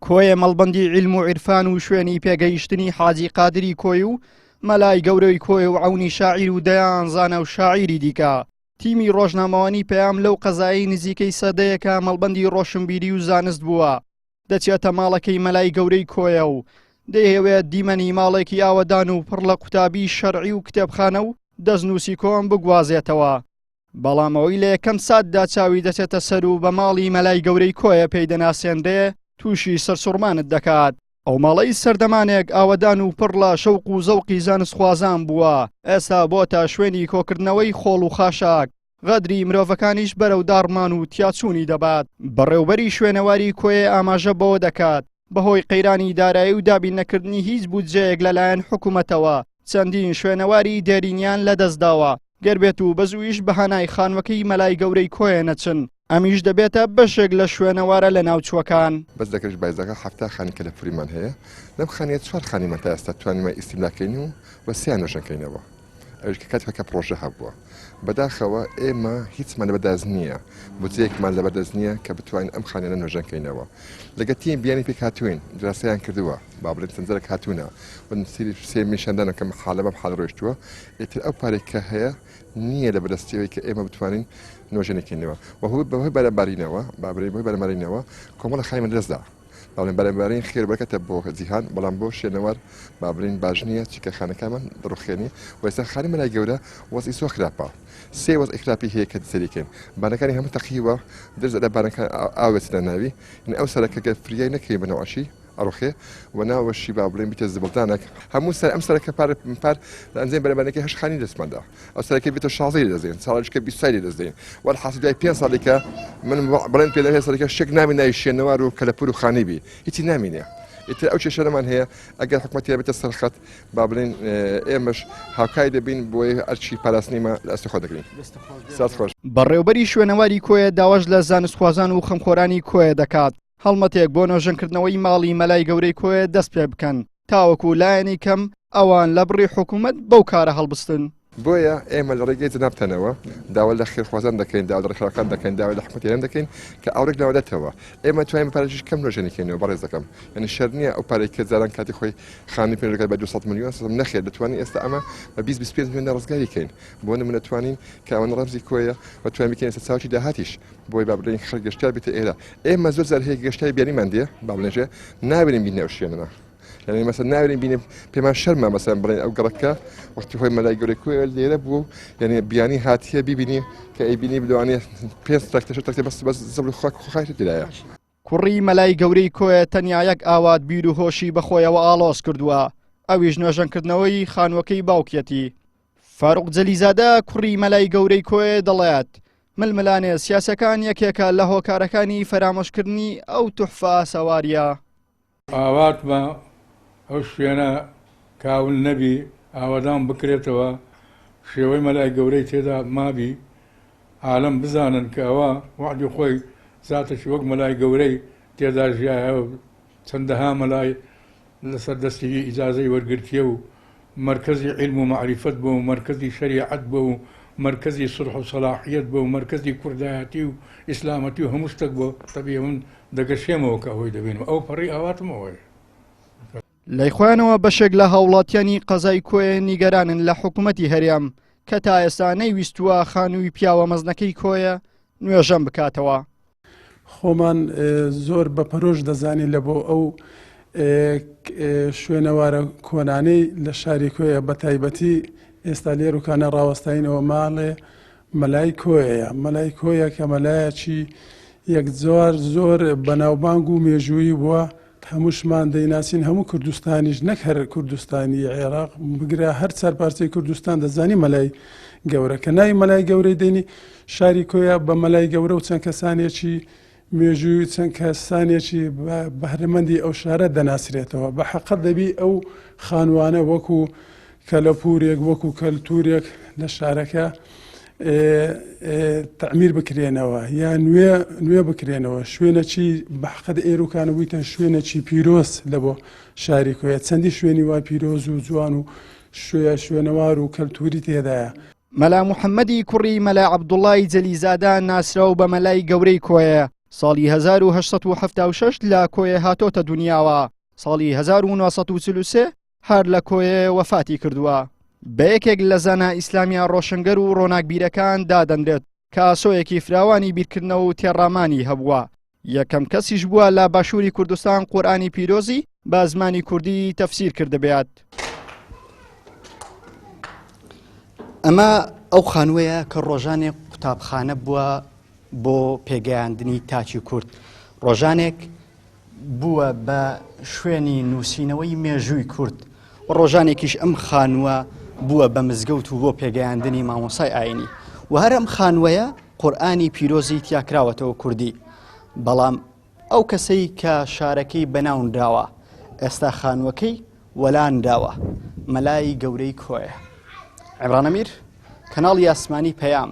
کۆیە مەڵبەندی عیلم و عیرفان و شوێنی پێگەیشتنی حاجی قادری کۆی و مەلای گەورەی کۆی و عەونی شاعیر و دەیان زانە و شاعیری دیکە. تیمی ڕۆژنامەوانی پەیام لەو قەزایی نزیکەی سەدەیەکە مەڵبەندی ڕۆشنبیری و زانست بووە. دەچێتە ماڵەکەی مەلای گەورەی کۆیە و دەیەوێت دیمەنی ماڵێکی ئاوەدان و پڕ لە قوتابی شەرعی و کتێبخانە و دەستنووسی کۆم بگوازێتەوە. بەڵام ئەوەی لە یەکەم ساتدا چاوی دەچێتە سەر و بە ماڵی مەلای گەورەی کۆیە پێی دەناسێندێ تووشی سەرسوڕمانت دەکات. ئەو ماڵەی سەردەمانێک ئاوەدان و پڕ لە شەوق و زەوقی زانستخوازان بووە. ئێستا بۆتە شوێنی کۆکردنەوەی خۆڵ و خاشاک. غەدری مرۆڤەکانیش بەرەو داڕمان و تیاچوونی دەبات. بەڕێوبەری شوێنەواری کۆیە ئاماژە بەوە دەکات بەهۆی قەیرانی دارایی و دابین نەکردنی هیچ بودجەیەک لەلایەن حکوومەتەوە چەندین شوێنەواری دێرینیان لەدەستداوە گەربێت و بەزوویش بەهانای خانوەکەی مەلای گەورەی کۆیە نەچن. ئەمیش دەبێتە بەشێک لە شوێنەوارە لە ناوچووەکان. بەس دەکرد بایزەکە هەفتا خانی کە لە پوریمان هەیە لەم خانیە 4 خانیمان تا ئێستا توانیمە ئیستیملاکەین و وەسییان نوێژەکەینەوە. ئەوش کە کاتێکە پرۆژە هەبووە بەداخەوە ئێمە هیچمان لە بەدەست نییە بودجەیەکمان لە بەدەست نییە کە بتوانین ئەم خانیانە نوێژەکەینەوە. لەگە تیم بیانی پێک هاتوین دراسەیان کردووە با بڵێن چەندجارێک هاتوونە سێمی شەندانەکەم حاڵە بەم حاڵ ڕۆیشتووە ئیتر ئەو پارێک کە هەیە نییە لە بەدەستیەوەی کە ئێمە بتوانین نوێژەکەینەوە بەهۆی بەرەبارینەوە بابرەی بەرەبارینەوە کۆمەڵە خایمە دەستدا باڵێن بەرەبارین خێر بەرەکەتە بۆ جیهان بەڵام بۆ شوێنەوار بابرین باش نییە چیکە خانەکانمان دڕوخێنی و ئێستا خانی مەلای گەورە وەزئی زۆر خراپە. سێ وەز ئیخراپی هەیە کە سەریکەین بانەکانی هەموو تەقیوە دەرزەدە بانەکان ئاوێت لە ناوی ئەو سەرەکە فریای نەکەی بنەوەشی ئەڕۆخێ و ناوەشی با بڵێن بیتە زبڵدانێک هەموو سەر ئەم سەرەکە پار لە ئەنجێن بەرەبانەکەی 8 خانی دەستماندا ئەو سەرەکەی بێتە 16 دەزێن ساڵێککە 20 دەزێن وەل حەسیدای 5 ساڵێکە من بڵێن پێ لە سەرەکە شێک نامی ناوی شوێنەوار و کەلەپور و خانی بی هیچی نامینێ. ئیتر ئەو کێشەرەمان هەیە ئەگەر حکوومەتی بێتە سەرخەت با بڵێن ئێمەش هاوکای دەبین بۆی ئەرچی پاراستنیمە لە ئەستی خۆ دەگرین. ساز خۆش. بەڕێوبەری شوێنەواری کۆیە داواش لە زانستخوازان و خەمخۆرانی کۆیە دەکات هەڵمەتێک بۆ نۆژەنکردنەوەی ماڵی مەلای گەورەی کۆیە دەست پێ بکەن تاوەکو لایەنی کەم ئەوان لە بڕی حکوومەت بەو کارە هەڵبستن. بۆیە ئێمە لە ڕێگەی جنابتەنەوە داوا لە خێرخوازان دەکەین داوا لە ڕێکخراوەکان دەکەین داوا لە حکوومەتیان دەکەین کە ئەوڕێک لەوەدەتەوە ئێمە توانین پارێزیش کەم نوێژەنیکەینەوە بەڕێز دەکەم یعنی شەر نییە ئەو پارێک کە جاران کاتی خۆی خانی پێنجەکە بە 200 میلیۆن نەخێر دەتوانین ئێستا ئەمە بە 20-25 میلیۆن ڕزگاریکەین بۆ نمونە توانین کە ئەوەن ڕەمزی کۆیە و توانین بکەین ئێستا چاوکی داهاتیش بۆی با بڵێن خەڵک گەشتیار بێتە ئێرە ئێمە زۆر جار هەیە گەشتیاری بیانیمان دێ با بڵێنژێ نابێنین بینێ ئەو شوێنە يعني مثلا ناوي بيني بما شرمه مثلا برين او قركه وقت هو ملاي قريكو اللي بو يعني بياني هاتيه بيبيني كاي بيني بدواني بيس تركت بس زبل خايت دلايا کوڕی مەلای گەورەی کۆیە تەنیا یەک ئاوات بیر و هۆشی بەخۆیەوە ئاڵۆز کردووە ئەویش نوێژەنکردنەوەی خانوەکەی باوکیەتی. فاروق جەلیزادە کوڕی مەلای گەورەی کۆیە دەڵێت ململانێ سیاسەکان یەکێکە لە هۆکارەکانی فەرامۆشکردنی ئەو توحفە سەواریە. ئاوات بە ئەو شوێنە کاول نەبی ئاوادان بکرێتەوە شێوەی مەلای گەورەی تێدا مابی عالم بزانن کە ئەوە وعدی خۆی زاتەشی وەک مەلای گەورەی تێدا ژیایە چەندەها مەلای لەسەر دەستی ئیجازەی وەرگرتیە و مرکزی علم و معریفەت بوو و مرکزی شریعەت بوو و مرکزی صلح و صلاحیەت بوو و مرکزی کوردایەتی و ئیسلامەتی و هەموو شتێک بۆ تەبیە من دەگەشێمەوە کە ئەوەی دەبینەوە ئەو پەڕی ئاواتمەوەی. لای خۆیانەوە بەشێک لە هاوڵاتیانی قەزای کۆیە نیگەرانن لە حکوومەتی هەریەم کە تا ئێستا نەیویستووە خانووی پیاوە مەزنەکەی کۆیە نوێژەم بکاتەوە. خۆمان زۆر بە پەرۆژ دەزانی لە بۆ ئەو شوێنەوارە کۆنانەی لە شاری کۆیە بە تایبەتی ئێستا لێروکانە ڕاوەستاینەوە ماڵێ مەلای کۆیە مەلای کۆیە کە مەلایەکی یەک زۆر بەناوبانگ و مێژووی بووە هەمووشمان دەیناسین هەموو کوردستانیش نەک هەر کوردستانی عێراق بگرە هەر چارپارچەی کوردستان دەزانی مەلای گەورە کە ناوی مەلای گەورەی دێنی شاری کۆیە بە مەلای گەورە و چەند کەسانێکی مێژووی چەند کەسانێکی بەهرەمەندی ئەو شارە دەناسرێتەوە بە حەقەت دەبی ئەو خانوانە وەکو کەلەپورێک وەکو کەلتورێک لە شارەکە تعمیر بکرێنەوە یا نوێ بکرێنەوە شوێنەکی بەحقەت ئێروکانە بوویتە شوێنەکی پیرۆز لە بۆ شاری کۆیە چەندی شوێنی وا پیرۆز و جوان و شوێنەوار و کەلتوری تێدایە. مەلا محەممەدی کوڕی مەلا عەبدوڵای جەلیزادە ناسراو بە مەلای گەورەی کۆیە ساڵی 1976 لە کۆیە هاتۆتە دنیاوە. ساڵی 1943 هەر لە کۆیە وەفاتی کردووە. بە یەکێک لە زانە ئیسلامیان ڕۆشنگەر و ڕۆناکبیرەکان دادەنرێت کە ئاسۆیەکی فراوانی بیرکردنەوە و تێڕامانی هەبووە. یەکەم کەسیش بووە لە باشووری کوردستان قورئانی پیرۆزی بە زمانی کوردی تەفسیر کردبێت. ئەمە ئەو خانووەیە کە ڕۆژانێک قوتابخانە بووە بۆ پێگەیاندنی تاچی کورد. ڕۆژانێک بووە بە شوێنی نووسینەوەی مێژووی کورد. ڕۆژانێکیش ئەم خانووە بووە بە مزگەوت و بۆ پێگەیاندنی مامۆسای ئاینی. و هەر ئەم خانووەیە قورئانی پیرۆزی تیاکراوەتەوە کوردی. بەڵام ئەو کەسەی کە شارەکەی بەناونداوە ئێستا خانووەکەی وەلانداوە مەلای گەورەی کۆیە. عیمران ئەمیر، کەناڵی ئاسمانی پەیام.